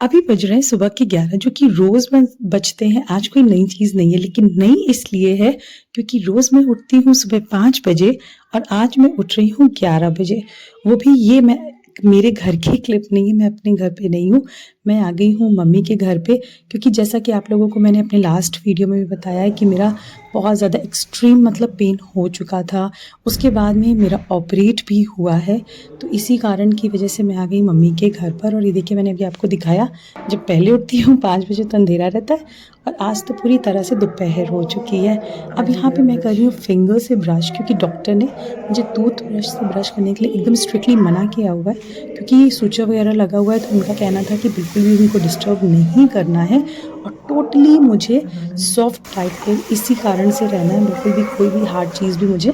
अभी बज रहे हैं सुबह के 11 जो कि रोज़ बजते हैं। आज कोई नई चीज़ नहीं है, लेकिन नई इसलिए है क्योंकि रोज़ मैं उठती हूँ सुबह 5 बजे और आज मैं उठ रही हूँ 11 बजे। वो भी ये मैं मेरे घर की क्लिप नहीं है, मैं अपने घर पे नहीं हूँ, मैं आ गई हूँ मम्मी के घर पे, क्योंकि जैसा कि आप लोगों को मैंने अपने लास्ट वीडियो में भी बताया है कि मेरा बहुत ज़्यादा एक्सट्रीम मतलब पेन हो चुका था। उसके बाद में मेरा ऑपरेट भी हुआ है, तो इसी कारण की वजह से मैं आ गई मम्मी के घर पर। और ये देखिए, मैंने अभी आपको दिखाया, जब पहले उठती हूँ 5 बजे तो अंधेरा रहता है, और आज तो पूरी तरह से दोपहर हो चुकी है। अब यहाँ पे मैं कर रही हूँ फिंगर से ब्रश, क्योंकि डॉक्टर ने मुझे टूथब्रश से ब्रश करने के लिए एकदम स्ट्रिक्टली मना किया हुआ है, क्योंकि सूचर वगैरह लगा हुआ है, तो उनका कहना था कि बिल्कुल भी उनको डिस्टर्ब नहीं करना है और टोटली मुझे सॉफ्ट टाइप पे इसी कारण से रहना है। बिल्कुल भी कोई भी हार्ड चीज़ भी मुझे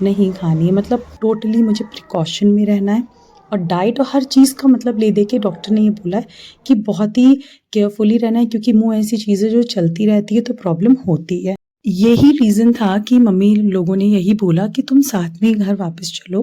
नहीं खानी है, मतलब टोटली मुझे प्रिकॉशन में रहना है। और डाइट और हर चीज़ का मतलब ले दे के डॉक्टर ने ये बोला है कि बहुत ही केयरफुली रहना है, क्योंकि मुँह ऐसी चीज़ें जो चलती रहती है तो प्रॉब्लम होती है। यही रीज़न था कि मम्मी लोगों ने यही बोला कि तुम साथ में ही घर वापस चलो।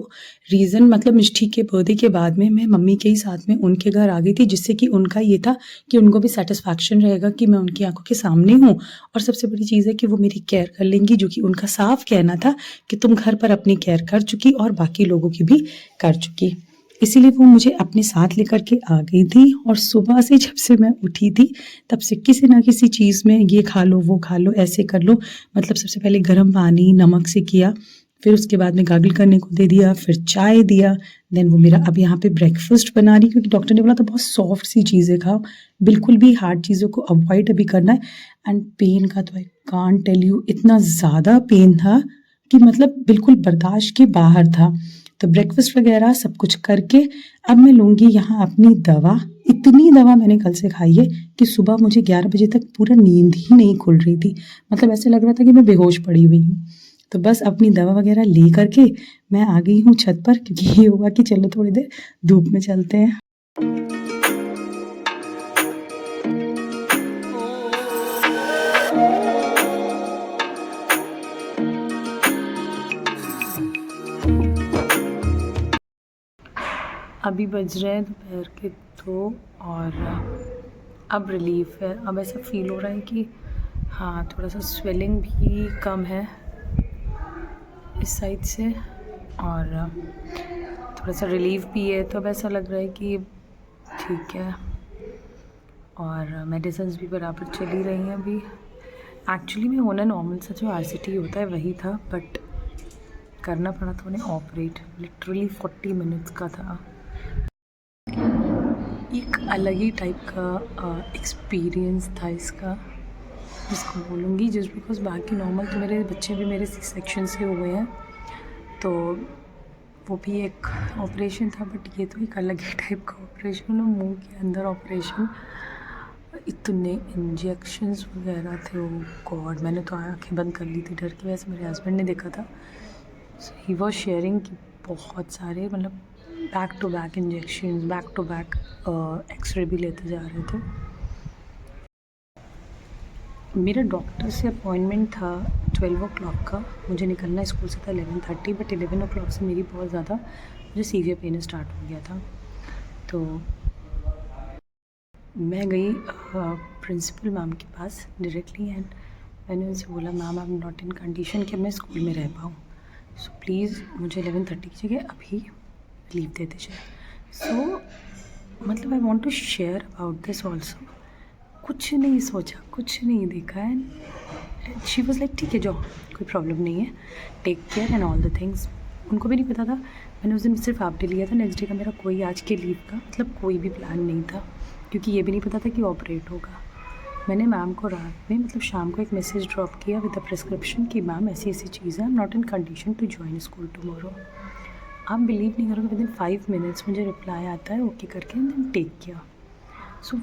रीज़न मतलब मिष्टी के बर्थडे के बाद में मैं मम्मी के ही साथ में उनके घर आ गई थी, जिससे कि उनका ये था कि उनको भी सैटिस्फैक्शन रहेगा कि मैं उनकी आंखों के सामने हूँ, और सबसे बड़ी चीज़ है कि वो मेरी केयर कर लेंगी, जो कि उनका साफ कहना था कि तुम घर पर अपनी केयर कर चुकी और बाकी लोगों की भी कर चुकी। इसीलिए वो मुझे अपने साथ लेकर के आ गई थी। और सुबह से जब से मैं उठी थी तब से किसी ना किसी चीज़ में ये खा लो, वो खा लो, ऐसे कर लो, मतलब सबसे पहले गर्म पानी नमक से किया, फिर उसके बाद में गार्गल करने को दे दिया, फिर चाय दिया। देन वो मेरा अब यहाँ पे ब्रेकफास्ट बना रही, क्योंकि डॉक्टर ने बोला था बहुत सॉफ्ट सी चीज़ें खाओ, बिल्कुल भी हार्ड चीज़ों को अवॉइड अभी करना है। एंड पेन का तो आई कांट टेल यू, इतना ज़्यादा पेन था कि मतलब बिल्कुल बर्दाश्त के बाहर था। तो ब्रेकफास्ट वगैरह सब कुछ करके अब मैं लूँगी यहाँ अपनी दवा। इतनी दवा मैंने कल से खाई है कि सुबह मुझे 11 बजे तक पूरा नींद ही नहीं खुल रही थी, मतलब ऐसे लग रहा था कि मैं बेहोश पड़ी हुई हूँ। तो बस अपनी दवा वगैरह ले करके मैं आ गई हूँ छत पर, क्योंकि ये हुआ कि चलो थोड़ी देर धूप में चलते हैं। अभी बज रहे हैं दोपहर के 2 और अब रिलीफ है। अब ऐसा फील हो रहा है कि हाँ, थोड़ा सा स्वेलिंग भी कम है इस साइड से, और थोड़ा सा रिलीफ भी है। तो अब ऐसा लग रहा है कि ठीक है, और मेडिसिन्स भी बराबर चली रही हैं अभी। एक्चुअली में होना नॉर्मल सा जो RCT होता है वही था, बट करना पड़ा था उन्हें ऑपरेट। लिटरली 40 मिनट्स का था। एक अलग ही टाइप का एक्सपीरियंस था इसका, जिसको बोलूँगी, जस्ट बिकॉज बाकी नॉर्मल तो मेरे बच्चे भी मेरे C सेक्शन से हुए हैं, तो वो भी एक ऑपरेशन था, बट ये तो एक अलग ही टाइप का ऑपरेशन, मुंह के अंदर ऑपरेशन, इतने इंजेक्शंस वगैरह थे। वो गॉड, मैंने तो आंखें बंद कर ली थी डर के। वैसे मेरे हस्बैंड ने देखा था, सो ही वॉज शेयरिंग कि बहुत सारे, मतलब back to back injections, back to back x ray भी लेते जा रहे थे। मेरा डॉक्टर से अपॉइंटमेंट था 12 o'clock का, मुझे निकलना स्कूल से था 11:30, बट 11 o'clock से मेरी बहुत ज़्यादा मुझे सीवियर पेन स्टार्ट हो गया था। तो मैं गई प्रिंसिपल मैम के पास डायरेक्टली, एंड मैंने उनसे बोला, ma'am I am not in condition कि मैं स्कूल में रह पाऊँ, सो प्लीज़ मुझे 11:30 की जगह अभी लीव दे दीजिए। सो मतलब I want to share about this also. कुछ नहीं सोचा, कुछ नहीं देखा, एंड शी वॉज लाइक ठीक है जाओ, कोई प्रॉब्लम नहीं है, take care and all the things. उनको भी नहीं पता था, मैंने उस दिन सिर्फ हाफ डे लिया था। नेक्स्ट डे का मेरा कोई आज के लीव का मतलब कोई भी प्लान नहीं था, क्योंकि ये भी नहीं पता था कि ऑपरेट होगा। मैंने मैम को रात में मतलब शाम को एक मैसेज ड्रॉप किया विद द प्रिस्क्रिप्शन कि मैम ऐसी ऐसी चीज़ है, I am not in condition to join school tomorrow. आप बिलीव नहीं करोगे, विद इन 5 मिनट्स मुझे रिप्लाई आता है ओके करके, एंड देन टेक किया। सो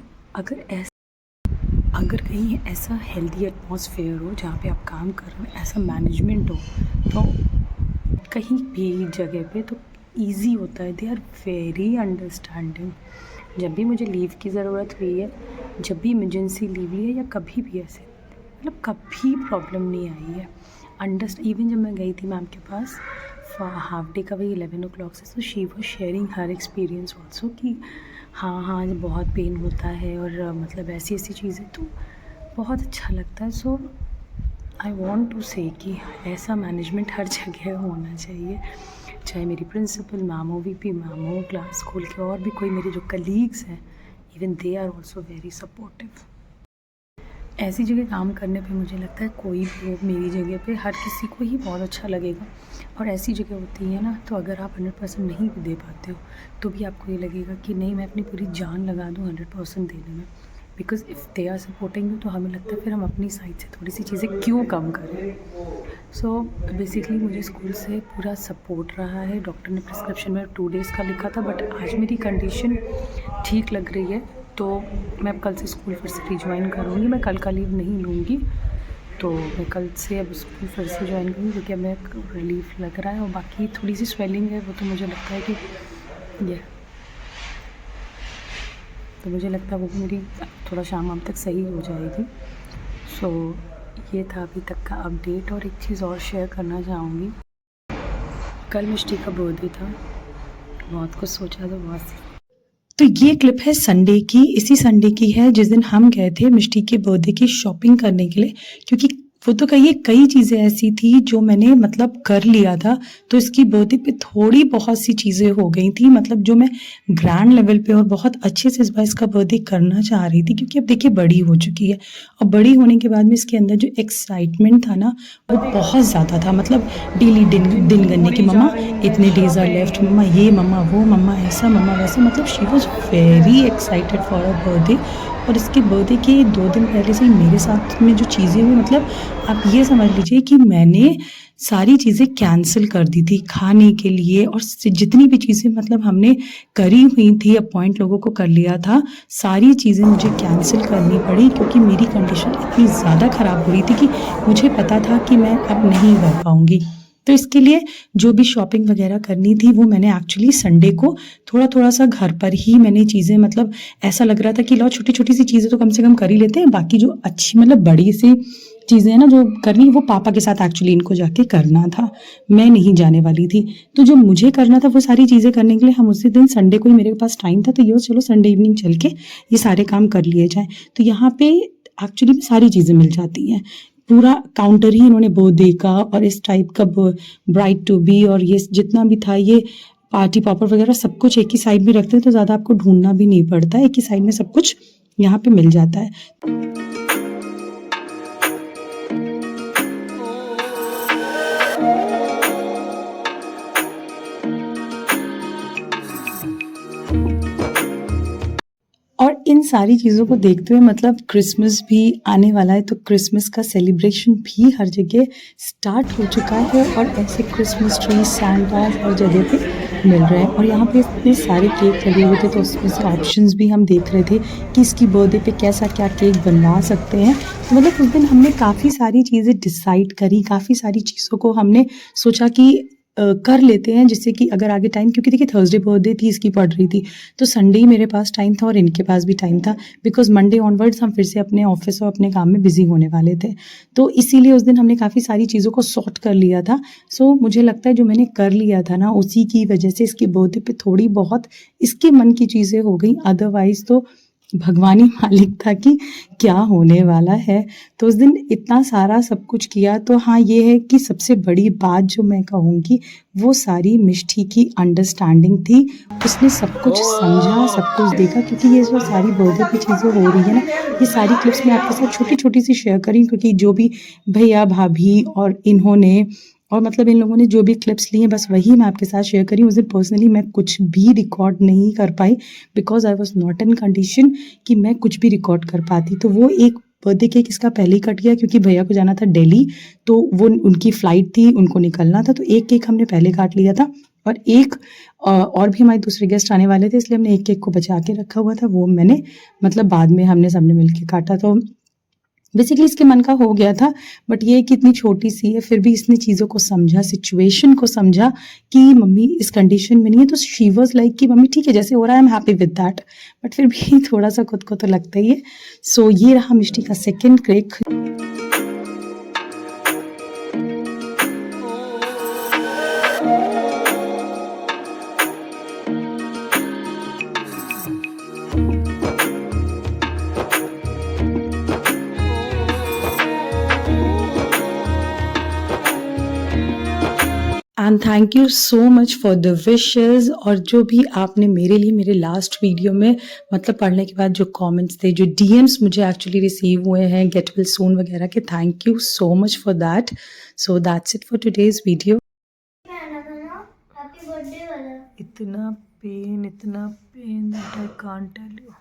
अगर कहीं ऐसा हेल्दी एटमॉस्फेयर हो जहाँ पे आप काम कर रहे हो, ऐसा मैनेजमेंट हो, तो कहीं भी जगह पे तो इजी होता है। They are very understanding. जब भी मुझे लीव की ज़रूरत हुई है, जब भी इमरजेंसी लीव ली है, या कभी भी ऐसे मतलब कभी प्रॉब्लम नहीं आई है। इवन जब मैं गई थी मैम के पास हाफ डे का, वही 11 o'clock से, तो she was sharing her experience also कि हाँ, हाँ, बहुत पेन होता है और मतलब ऐसी-ऐसी चीज़ें तो बहुत अच्छा लगता है। सो आई वांट टू से कि ऐसा मैनेजमेंट हर जगह होना चाहिए। चाहे मेरी प्रिंसिपल मैम हो, वीपी मैम हो, क्लास स्कूल के और भी कोई मेरे जो कलीग्स हैं, even they are also very supportive. ऐसी जगह काम करने पे मुझे लगता है कोई भी हो मेरी जगह पे हर किसी को ही बहुत अच्छा लगेगा। और ऐसी जगह होती है ना, तो अगर आप 100% नहीं भी दे पाते हो तो भी आपको ये लगेगा कि नहीं, मैं अपनी पूरी जान लगा दूँ 100% देने में। Because if they are supporting you तो हमें लगता है फिर हम अपनी साइड से थोड़ी सी चीज़ें क्यों कम करें। सो बेसिकली मुझे स्कूल से पूरा सपोर्ट रहा है। डॉक्टर ने प्रिस्क्रिप्शन में 2 डेज़ का लिखा था, बट आज मेरी कंडीशन ठीक लग रही है, तो मैं अब कल से स्कूल फिर से रिजॉइन करूँगी। मैं कल का लीव नहीं लूँगी, तो मैं कल से अब स्कूल फिर से जॉइन करूँगी क्योंकि अब मैं रिलीफ लग रहा है। और बाकी थोड़ी सी स्वेलिंग है, वो तो मुझे लगता है कि ये तो मुझे लगता है वो भी मेरी थोड़ा शाम तक सही हो जाएगी। सो ये था अभी तक का अपडेट। और एक चीज़ और शेयर करना चाहूँगी, कल मिष्टी का बर्थडे था, बहुत कुछ सोचा तो बहुत सी। तो ये क्लिप है संडे की, इसी संडे की है जिस दिन हम गए थे मिष्टी के बर्थडे की शॉपिंग करने के लिए। क्योंकि वो तो कहिए कई चीज़ें ऐसी थी जो मैंने मतलब कर लिया था, तो इसकी बर्थडे पे थोड़ी बहुत सी चीज़ें हो गई थी, मतलब जो मैं ग्रैंड लेवल पे और बहुत अच्छे से इस बार इसका बर्थडे करना चाह रही थी। क्योंकि अब देखिए बड़ी हो चुकी है और बड़ी होने के बाद में इसके अंदर जो एक्साइटमेंट था ना, वो बहुत ज़्यादा था। मतलब डेली दिन दिन गन्ने की मम्मा इतने डेज आर लेफ्ट, मम्मा ये, मम्मा वो, मम्मा ऐसा, मम्मा वैसा। मतलब she was very excited for a birthday. और इसके बर्थडे के 2 दिन पहले से ही मेरे साथ में जो चीज़ें हुई, मतलब आप ये समझ लीजिए कि मैंने सारी चीज़ें कैंसिल कर दी थी खाने के लिए। और जितनी भी चीज़ें मतलब हमने करी हुई थी, अपॉइंट लोगों को कर लिया था, सारी चीज़ें मुझे कैंसिल करनी पड़ी क्योंकि मेरी कंडीशन इतनी ज़्यादा ख़राब हो रही थी कि मुझे पता था कि मैं अब नहीं कर पाऊँगी। तो इसके लिए जो भी शॉपिंग वगैरह करनी थी वो मैंने एक्चुअली संडे को थोड़ा-थोड़ा सा घर पर ही मैंने चीज़ें, मतलब ऐसा लग रहा था कि लाओ छोटी-छोटी सी चीज़ें तो कम से कम कर ही लेते हैं, बाकी जो अच्छी मतलब बड़ी सी चीज़ें हैं ना जो करनी, वो पापा के साथ एक्चुअली इनको जाके करना था, मैं नहीं जाने वाली थी। तो जो मुझे करना था वो सारी चीज़ें करने के लिए हम उसी दिन संडे को ही मेरे पास टाइम था, तो ये चलो संडे इवनिंग चल के ये सारे काम कर लिए जाएँ। तो यहाँ पे एक्चुअली में सारी चीज़ें मिल जाती हैं। पूरा काउंटर ही इन्होंने बर्थडे का और इस टाइप का ब्राइड टू बी और ये जितना भी था, ये पार्टी पॉपर वगैरह सब कुछ एक ही साइड में रखते हैं, तो ज़्यादा आपको ढूंढना भी नहीं पड़ता है, एक ही साइड में सब कुछ यहाँ पे मिल जाता है। और इन सारी चीज़ों को देखते हुए मतलब क्रिसमस भी आने वाला है, तो क्रिसमस का सेलिब्रेशन भी हर जगह स्टार्ट हो चुका है और ऐसे क्रिसमस ट्री, सैंटास हर जगह पे मिल रहे हैं। और यहाँ पे इतने सारे केक लगे हुए थे, तो उसमें से ऑप्शंस भी हम देख रहे थे कि इसकी बर्थडे पे कैसा क्या केक बनवा सकते हैं। तो मतलब उस दिन हमने काफ़ी सारी चीज़ें डिसाइड करी, काफ़ी सारी चीज़ों को हमने सोचा कि कर लेते हैं, जिससे कि अगर आगे टाइम, क्योंकि देखिए थर्सडे बर्थडे थी इसकी पड़ रही थी, तो संडे ही मेरे पास टाइम था और इनके पास भी टाइम था, बिकॉज़ मंडे ऑनवर्ड्स हम फिर से अपने ऑफिस और अपने काम में बिज़ी होने वाले थे। तो इसीलिए उस दिन हमने काफ़ी सारी चीज़ों को सॉर्ट कर लिया था। सो मुझे लगता है जो मैंने कर लिया था ना, उसी की वजह से इसके बर्थडे पे थोड़ी बहुत इसके मन की चीज़ें हो गई, अदरवाइज़ तो भगवान ही मालिक था कि क्या होने वाला है। तो उस दिन इतना सारा सब कुछ किया। तो हाँ, ये है कि सबसे बड़ी बात जो मैं कहूँगी, वो सारी मिष्टी की अंडरस्टैंडिंग थी। उसने सब कुछ समझा, सब कुछ देखा, क्योंकि ये जो सारी बर्थडे पे चीज़ें हो रही है ना, ये सारी क्लिप्स मैं आपके साथ छोटी-छोटी सी शेयर करी, क्योंकि जो भी भैया-भाभी और इन्होंने और मतलब इन लोगों ने जो भी क्लिप्स ली हैं, बस वही मैं आपके साथ शेयर करी। उस दिन पर्सनली मैं कुछ भी रिकॉर्ड नहीं कर पाई, because I was not in condition कि मैं कुछ भी रिकॉर्ड कर पाती। तो वो एक बर्थडे केक इसका पहले ही कट गया, क्योंकि भैया को जाना था दिल्ली, तो वो उनकी फ़्लाइट थी, उनको निकलना था, तो एक केक हमने पहले काट लिया था। और एक और भी हमारे दूसरे गेस्ट आने वाले थे, इसलिए हमने एक केक को बचा के रखा हुआ था, वो मैंने मतलब बाद में हमने सबने मिलके काटा। तो बेसिकली इसके मन का हो गया था, बट ये कि इतनी छोटी सी है, फिर भी इसने चीज़ों को समझा, सिचुएशन को समझा कि मम्मी इस कंडीशन में नहीं है, तो शी वाज़ लाइक कि मम्मी ठीक है जैसे हो रहा है, I am happy with that. But फिर भी थोड़ा सा खुद को तो लगता ही है। सो ये रहा मिष्टी का second cake. And thank you so much for the wishes और जो भी आपने मेरे लिए मेरे लास्ट वीडियो में मतलब पढ़ने के बाद जो कमेंट्स थे, जो डीएम्स मुझे एक्चुअली रिसीव हुए हैं गेट वेल सून वगैरह के, thank you so much for that. So that's it for today's video. इतना pain that I can't tell you.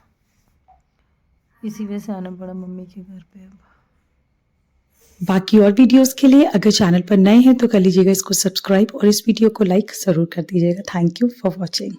इसी वजह से आना पड़ा मम्मी के घर पे. अब बाकी और वीडियोस के लिए अगर चैनल पर नए हैं तो कर लीजिएगा इसको सब्सक्राइब और इस वीडियो को लाइक ज़रूर कर दीजिएगा. Thank you for watching.